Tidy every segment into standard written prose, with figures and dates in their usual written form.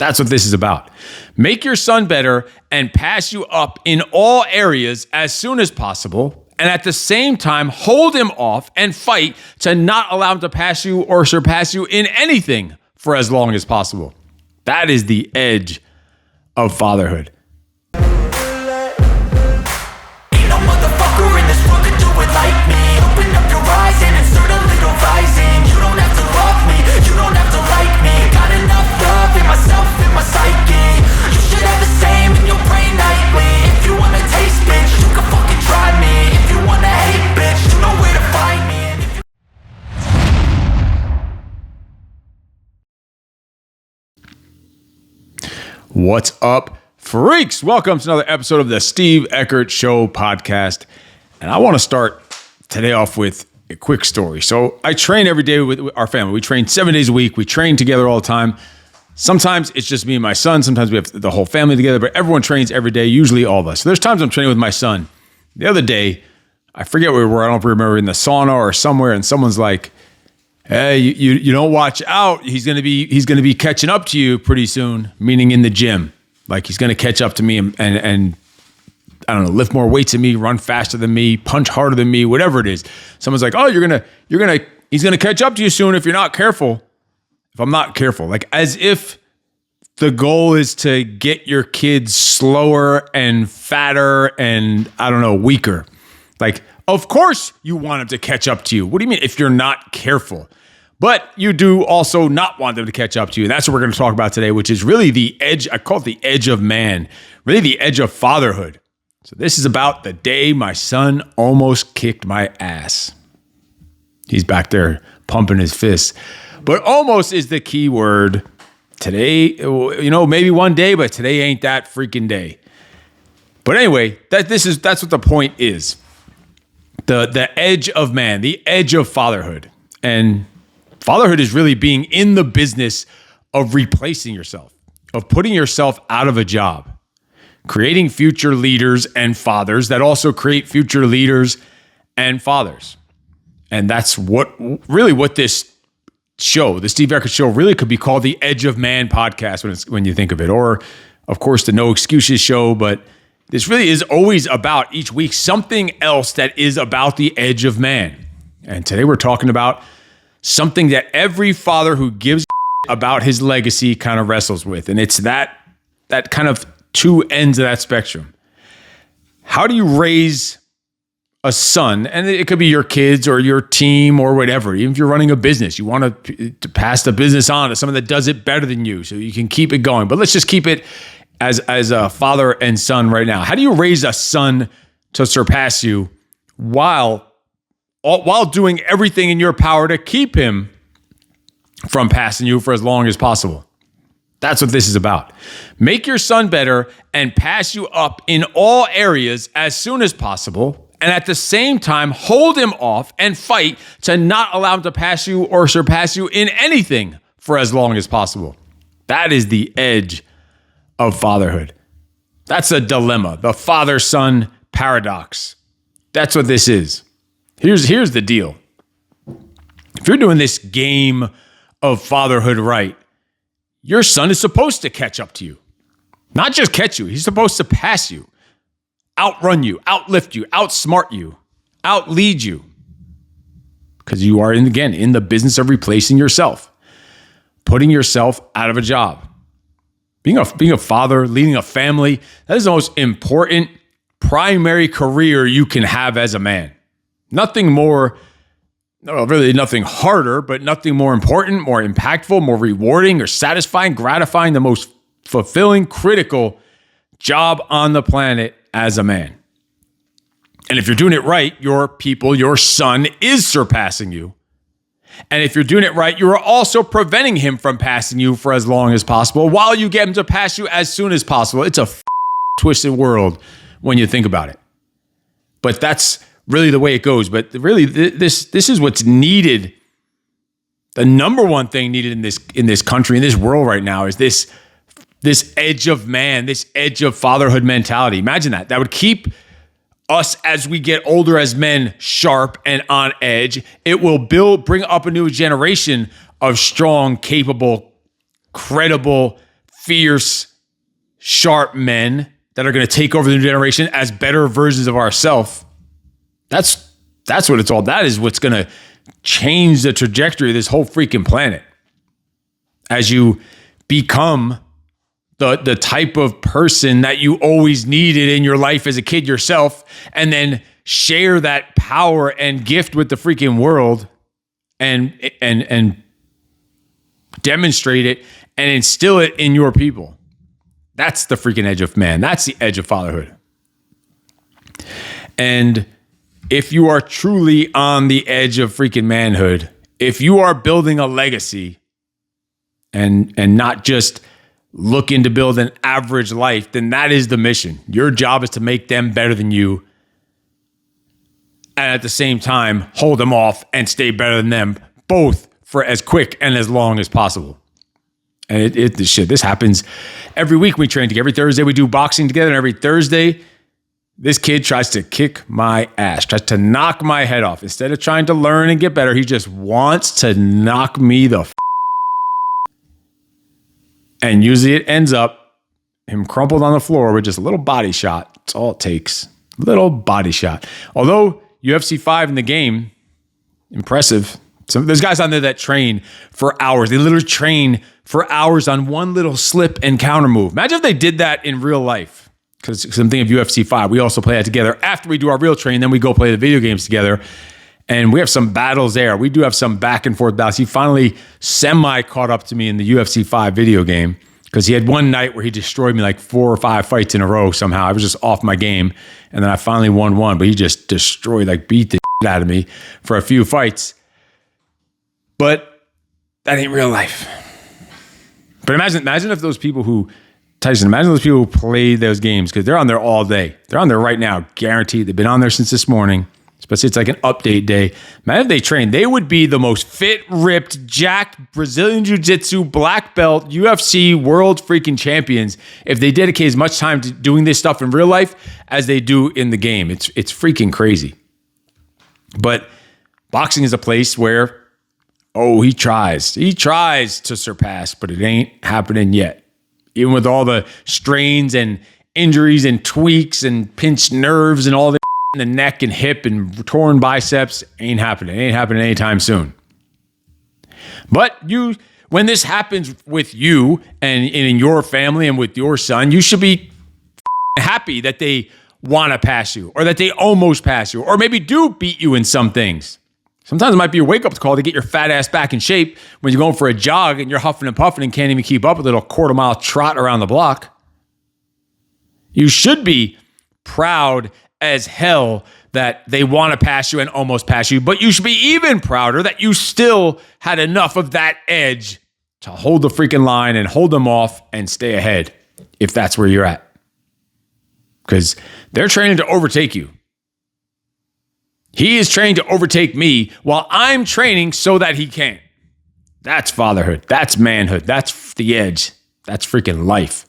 That's what this is about. Make your son better and pass you up in all areas as soon as possible, and at the same time, hold him off and fight to not allow him to pass you or surpass you in anything for as long as possible. That is the edge of fatherhood. Ain't no motherfucker in this world could do it like me. Open up your eyes and insert a little rising. You don't have to love me, you don't have to like me. Got enough love in myself, in my psyche. You should have the same in your brain nightly. If you wanna taste, bitch, you can fucking try me. If you wanna hate, bitch, you know where to find me. And if you What's up, freaks? Welcome to another episode of the Steve Eckert Show podcast. And I want to start today off with a quick story. So I train every day with our family. We train 7 days a week. We train together all the time. Sometimes it's just me and my son. Sometimes we have the whole family together, but everyone trains every day, usually all of us. So there's times I'm training with my son. The other day, I forget where we were. I don't remember, in the sauna or somewhere, and someone's like, "Hey, you don't watch out. He's gonna be catching up to you pretty soon," meaning in the gym. Like he's gonna catch up to me and I don't know, lift more weights than me, run faster than me, punch harder than me, whatever it is. Someone's like, "Oh, he's gonna catch up to you soon if you're not careful." If I'm not careful, like as if the goal is to get your kids slower and fatter and I don't know, weaker. Like, of course you want them to catch up to you. What do you mean if you're not careful? But you do also not want them to catch up to you. And that's what we're going to talk about today, which is really the edge. I call it the edge of man, really the edge of fatherhood. So this is about the day my son almost kicked my ass. He's back there pumping his fists. But almost is the key word. Today, maybe one day, but today ain't that freaking day. But anyway, that's what the point is. The edge of man, the edge of fatherhood. And fatherhood is really being in the business of replacing yourself, of putting yourself out of a job, creating future leaders and fathers that also create future leaders and fathers. And that's what this show, the Steve Eckert Show, really could be called the Edge of Man podcast when you think of it. Or, of course, the No Excuses Show. But this really is always about, each week, something else that is about the edge of man. And today we're talking about something that every father who gives about his legacy kind of wrestles with. And it's that kind of two ends of that spectrum. How do you raise a son? And it could be your kids or your team or whatever. Even if you're running a business, you want to pass the business on to someone that does it better than you so you can keep it going. But let's just keep it as a father and son right now. How do you raise a son to surpass you while doing everything in your power to keep him from passing you for as long as possible? That's what this is about. Make your son better and pass you up in all areas as soon as possible, and at the same time, hold him off and fight to not allow him to pass you or surpass you in anything for as long as possible. That is the edge of fatherhood. That's a dilemma, the father-son paradox. That's what this is. Here's the deal. If you're doing this game of fatherhood right, your son is supposed to catch up to you. Not just catch you, he's supposed to pass you, outrun you, outlift you, outsmart you, outlead you. Because you are, in the business of replacing yourself, putting yourself out of a job. Being a father, leading a family, that is the most important primary career you can have as a man. Nothing more, really nothing harder, but nothing more important, more impactful, more rewarding or satisfying, gratifying, the most fulfilling, critical job on the planet as a man. And if you're doing it right, your son is surpassing you. And if you're doing it right, you are also preventing him from passing you for as long as possible while you get him to pass you as soon as possible. It's a twisted world when you think about it. But that's really the way it goes. But really, this is what's needed. The number one thing needed in this country, in this world right now, is this edge of man, this edge of fatherhood mentality. Imagine that. That would keep us, as we get older as men, sharp and on edge. It will bring up a new generation of strong, capable, credible, fierce, sharp men that are going to take over the new generation as better versions of ourselves. That's what it's all. That is what's going to change the trajectory of this whole freaking planet. As you become the type of person that you always needed in your life as a kid yourself, and then share that power and gift with the freaking world and demonstrate it and instill it in your people. That's the freaking edge of man. That's the edge of fatherhood. And if you are truly on the edge of freaking manhood, if you are building a legacy and not just looking to build an average life, then that is the mission. Your job is to make them better than you, and at the same time, hold them off and stay better than them, both for as quick and as long as possible. And this happens every week. We train together. Every Thursday we do boxing together, and every Thursday this kid tries to kick my ass, tries to knock my head off. Instead of trying to learn and get better, he just wants to knock me the and usually it ends up him crumpled on the floor with just a little body shot. That's all it takes. Little body shot. Although UFC 5 in the game, impressive. So there's guys on there that train for hours. They literally train for hours on one little slip and counter move. Imagine if they did that in real life. Because I'm thinking of UFC 5. We also play that together. After we do our real training, then we go play the video games together. And we have some battles there. We do have some back and forth battles. He finally caught up to me in the UFC 5 video game because he had one night where he destroyed me like 4 or 5 fights in a row somehow. I was just off my game. And then I finally won one, but he just destroyed, beat the shit out of me for a few fights. But that ain't real life. But imagine if those people who play those games, because they're on there all day. They're on there right now, guaranteed. They've been on there since this morning. Especially it's like an update day. Imagine if they trained. They would be the most fit, ripped, jacked Brazilian Jiu-Jitsu, black belt, UFC world freaking champions if they dedicate as much time to doing this stuff in real life as they do in the game. It's freaking crazy. But boxing is a place where, he tries. He tries to surpass, but it ain't happening yet. Even with all the strains and injuries and tweaks and pinched nerves and all the in the neck and hip and torn biceps, ain't happening. Ain't happening anytime soon. But when this happens with you and in your family and with your son, you should be happy that they want to pass you or that they almost pass you or maybe do beat you in some things. Sometimes it might be a wake-up call to get your fat ass back in shape when you're going for a jog and you're huffing and puffing and can't even keep up with a little quarter-mile trot around the block. You should be proud as hell that they want to pass you and almost pass you, but you should be even prouder that you still had enough of that edge to hold the freaking line and hold them off and stay ahead if that's where you're at. Because they're training to overtake you. He is trained to overtake me while I'm training so that he can't. That's fatherhood. That's manhood. That's the edge. That's freaking life.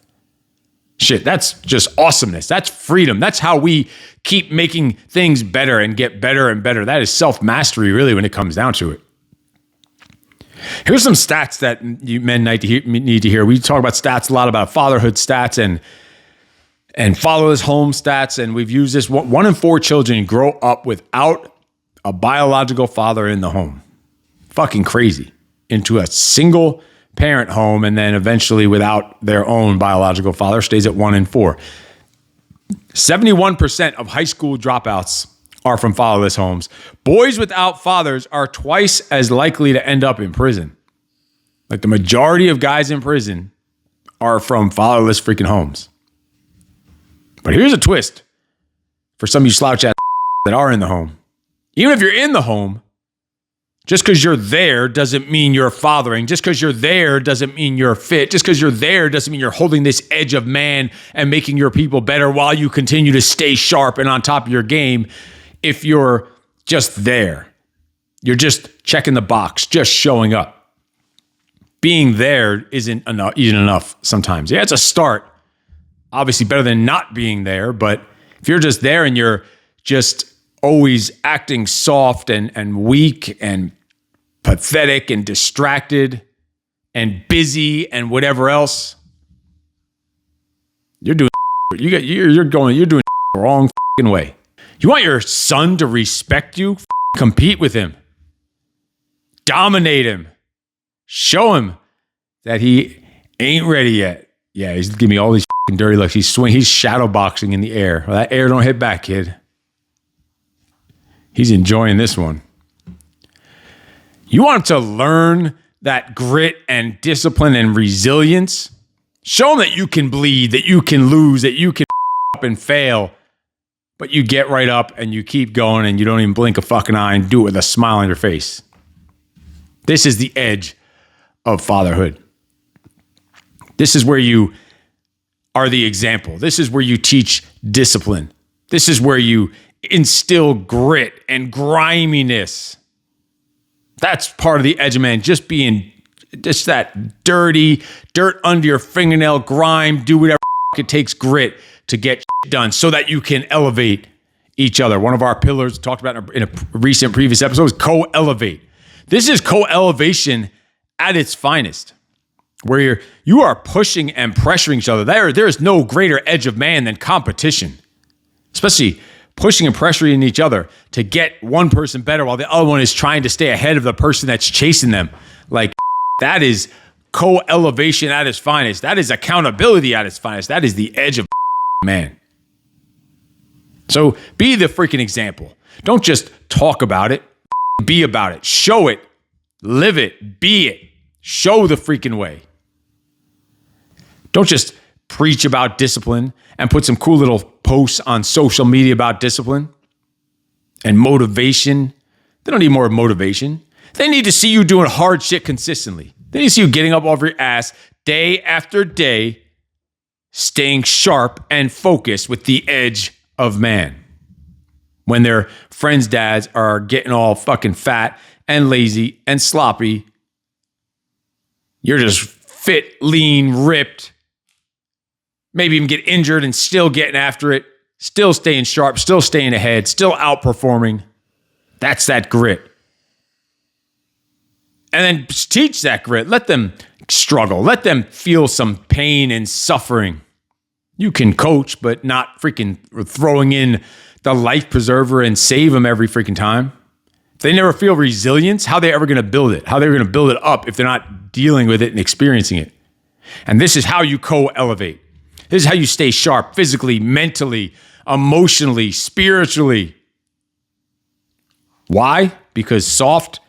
Shit, that's just awesomeness. That's freedom. That's how we keep making things better and get better and better. That is self-mastery, really, when it comes down to it. Here's some stats that you men need to hear. We talk about stats a lot, about fatherhood stats and fatherless home stats, and we've used this. 1 in 4 children grow up without a biological father in the home. Fucking crazy. Into a single parent home, and then eventually without their own biological father, stays at 1 in 4. 71% of high school dropouts are from fatherless homes. Boys without fathers are twice as likely to end up in prison. Like the majority of guys in prison are from fatherless freaking homes. But here's a twist for some of you slouch ass that are in the home. Even if you're in the home, just because you're there doesn't mean you're fathering. Just because you're there doesn't mean you're fit. Just because you're there doesn't mean you're holding this edge of man and making your people better while you continue to stay sharp and on top of your game. If you're just there, you're just checking the box, just showing up. Being there isn't enough sometimes. Yeah, it's a start. Obviously better than not being there, but if you're just there and you're just always acting soft and weak and pathetic and distracted and busy and whatever else, You're doing you're doing the wrong way. You want your son to respect you? Compete with him. Dominate him. Show him that he ain't ready yet. Yeah, he's giving me all these dirty looks. He's shadow boxing in the air. Well, that air don't hit back, kid. He's enjoying this one. You want him to learn that grit and discipline and resilience? Show him that you can bleed, that you can lose, that you can up and fail, but you get right up and you keep going and you don't even blink a fucking eye and do it with a smile on your face. This is the edge of fatherhood. This is where you are the example. This is where you teach discipline. This is where you instill grit and griminess. That's part of the edge of man, just that dirty, dirt under your fingernail, grime, do whatever it takes, grit to get done so that you can elevate each other. One of our pillars talked about in a recent previous episode is co-elevate. This is co-elevation at its finest, where you are pushing and pressuring each other. There is no greater edge of man than competition, especially pushing and pressuring each other to get one person better while the other one is trying to stay ahead of the person that's chasing them. Like, that is co-elevation at its finest. That is accountability at its finest. That is the edge of man. So be the freaking example. Don't just talk about it. Be about it. Show it. Live it. Be it. Show the freaking way. Don't just preach about discipline and put some cool little posts on social media about discipline and motivation. They don't need more motivation. They need to see you doing hard shit consistently. They need to see you getting up off your ass day after day, staying sharp and focused with the edge of man. When their friends' dads are getting all fucking fat and lazy and sloppy, you're just fit, lean, ripped, maybe even get injured and still getting after it, still staying sharp, still staying ahead, still outperforming. That's that grit. And then teach that grit. Let them struggle. Let them feel some pain and suffering. You can coach, but not freaking throwing in the life preserver and save them every freaking time. If they never feel resilience, how are they ever going to build it? How are they going to build it up if they're not dealing with it and experiencing it? And this is how you co-elevate. This is how you stay sharp physically, mentally, emotionally, spiritually. Why? Because soft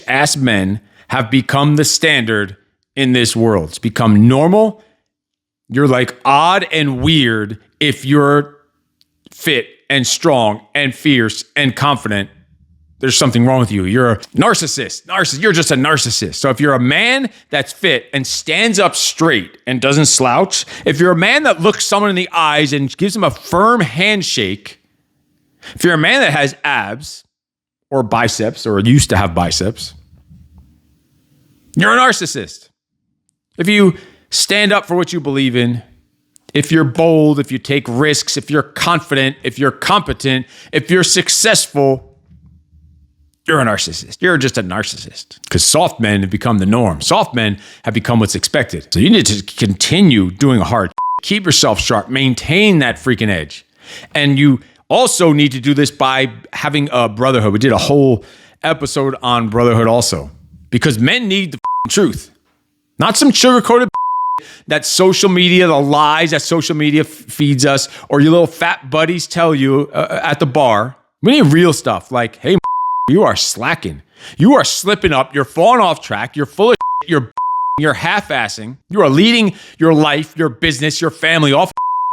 ass men have become the standard in this world. It's become normal. You're like odd and weird if you're fit and strong and fierce and confident. There's something wrong with you. You're a narcissist. You're just a narcissist. So if you're a man that's fit and stands up straight and doesn't slouch, if you're a man that looks someone in the eyes and gives them a firm handshake, if you're a man that has abs or biceps or used to have biceps, you're a narcissist. If you stand up for what you believe in, if you're bold, if you take risks, if you're confident, if you're competent, if you're successful, you're a narcissist. You're just a narcissist. Because soft men have become the norm. Soft men have become what's expected. So you need to continue doing hard. Keep yourself sharp. Maintain that freaking edge. And you also need to do this by having a brotherhood. We did a whole episode on brotherhood also. Because men need the truth. Not some sugar-coated that social media, the lies that social media feeds us, or your little fat buddies tell you at the bar. We need real stuff like, hey, you are slacking. You are slipping up. You're falling off track. You're full of shit. You're half-assing. You are leading your life, your business, your family off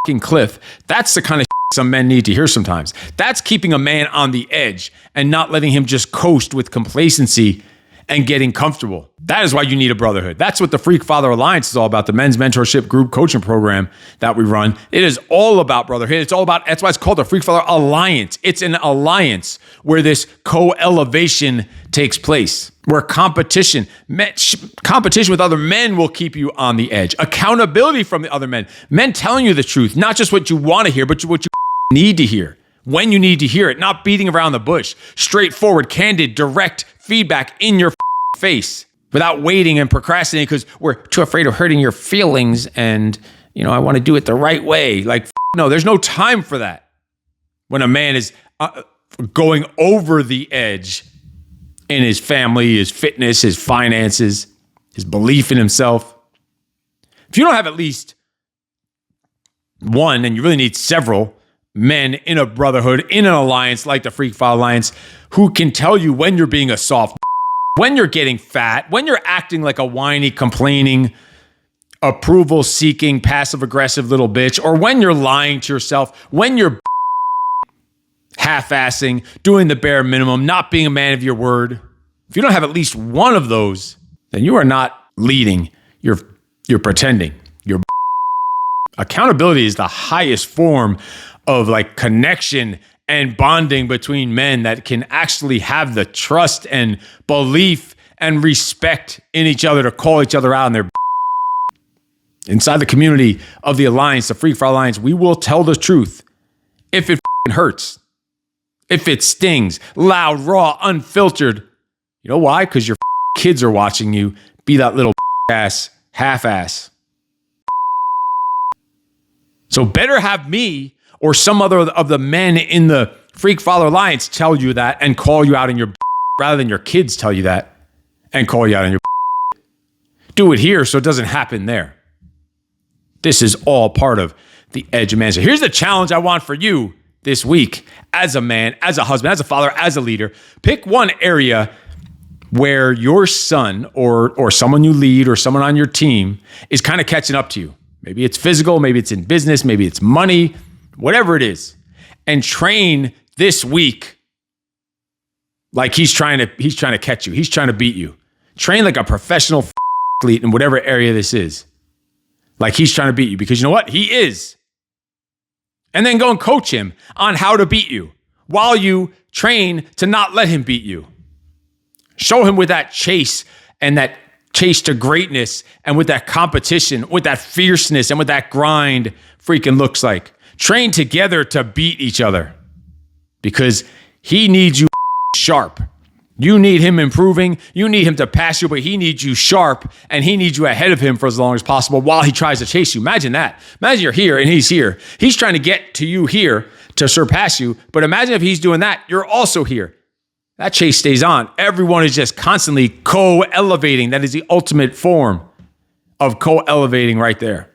a cliff. That's the kind of shit some men need to hear sometimes. That's keeping a man on the edge and not letting him just coast with complacency and getting comfortable. That is why you need a brotherhood. That's what the Freak Father Alliance is all about, the men's mentorship group coaching program that we run. It is all about brotherhood. It's all about, that's why it's called the Freak Father Alliance. It's an alliance where this co-elevation takes place, where competition with other men will keep you on the edge. Accountability from the other men telling you the truth, not just what you want to hear, but what you need to hear, when you need to hear it, not beating around the bush, straightforward, candid, direct feedback in your face without waiting and procrastinating because we're too afraid of hurting your feelings and I want to do it the right way. Like, no, there's no time for that. When a man is going over the edge in his family, his fitness, his finances, his belief in himself. If you don't have at least one, and you really need several men in a brotherhood, in an alliance like the Freak File Alliance, who can tell you when you're being a soft, when you're getting fat, when you're acting like a whiny, complaining, approval-seeking, passive-aggressive little bitch, or when you're lying to yourself, when you're half-assing, doing the bare minimum, not being a man of your word. If you don't have at least one of those, then you are not leading. You're pretending. Accountability is the highest form of like connection and bonding between men that can actually have the trust and belief and respect in each other to call each other out on their. Inside the community of the Alliance, the Freak File Alliance, we will tell the truth if it hurts, if it stings, loud, raw, unfiltered. You know why? Because your kids are watching you be that little ass, half-ass. So better have me or some other of the men in the Freak File Alliance tell you that and call you out in your rather than your kids tell you that and call you out in your. Do it here so it doesn't happen there. This is all part of the edge of man. So here's the challenge I want for you this week as a man, as a husband, as a father, as a leader. Pick one area where your son or someone you lead or someone on your team is kind of catching up to you. Maybe it's physical, maybe it's in business, maybe it's money, whatever it is. And train this week like he's trying to catch you. He's trying to beat you. Train like a professional athlete in whatever area this is. Like he's trying to beat you because you know what? He is. And then go and coach him on how to beat you while you train to not let him beat you. Show him with that chase and that chase to greatness and with that competition, with that fierceness and with that grind freaking looks like. Train together to beat each other because he needs you sharp. You need him improving. You need him to pass you, but he needs you sharp and he needs you ahead of him for as long as possible while he tries to chase you. Imagine that. Imagine you're here and he's here. He's trying to get to you here to surpass you. But imagine if he's doing that, you're also here. That chase stays on. Everyone is just constantly co-elevating. That is the ultimate form of co-elevating right there.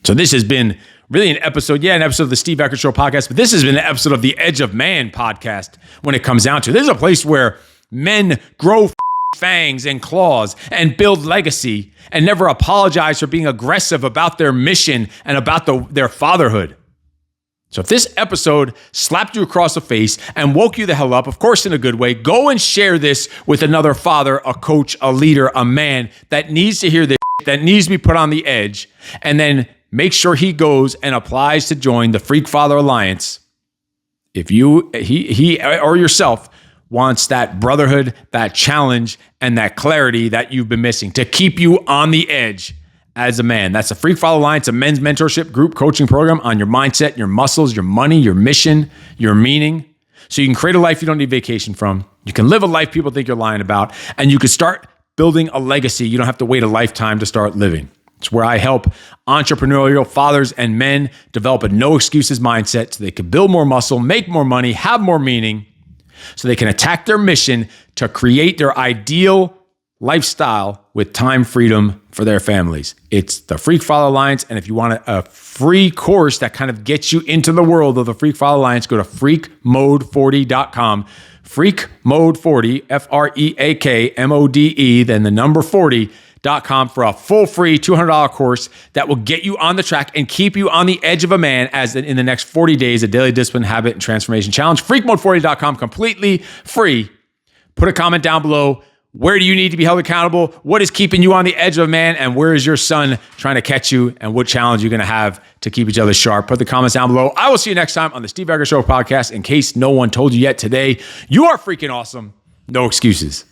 So this has been really an episode of the Steve Eckert Show podcast, but this has been an episode of the Edge of Man podcast when it comes down to it. This is a place where men grow fangs and claws and build legacy and never apologize for being aggressive about their mission and about their fatherhood. So if this episode slapped you across the face and woke you the hell up, of course in a good way, go and share this with another father, a coach, a leader, a man that needs to hear this, that needs to be put on the edge, and then make sure he goes and applies to join the Freak Father Alliance. If he or yourself wants that brotherhood, that challenge, and that clarity that you've been missing to keep you on the edge as a man. That's the Freak Father Alliance, a men's mentorship group coaching program on your mindset, your muscles, your money, your mission, your meaning. So you can create a life you don't need vacation from. You can live a life people think you're lying about, and you can start building a legacy you don't have to wait a lifetime to start living. It's where I help entrepreneurial fathers and men develop a no excuses mindset so they can build more muscle, make more money, have more meaning, so they can attack their mission to create their ideal lifestyle with time freedom for their families. It's the Freak File Alliance. And if you want a free course that kind of gets you into the world of the Freak File Alliance, go to freakmode40.com. Freakmode40, FREAKMODE, then the number 40.com for a full free $200 course that will get you on the track and keep you on the edge of a man as in the next 40 days, a daily discipline, habit, and transformation challenge. Freakmode40.com, completely free. Put a comment down below. Where do you need to be held accountable? What is keeping you on the edge of a man? And where is your son trying to catch you? And what challenge you're going to have to keep each other sharp? Put the comments down below. I will see you next time on the Steve Eckert Show podcast. In case no one told you yet today, you are freaking awesome. No excuses.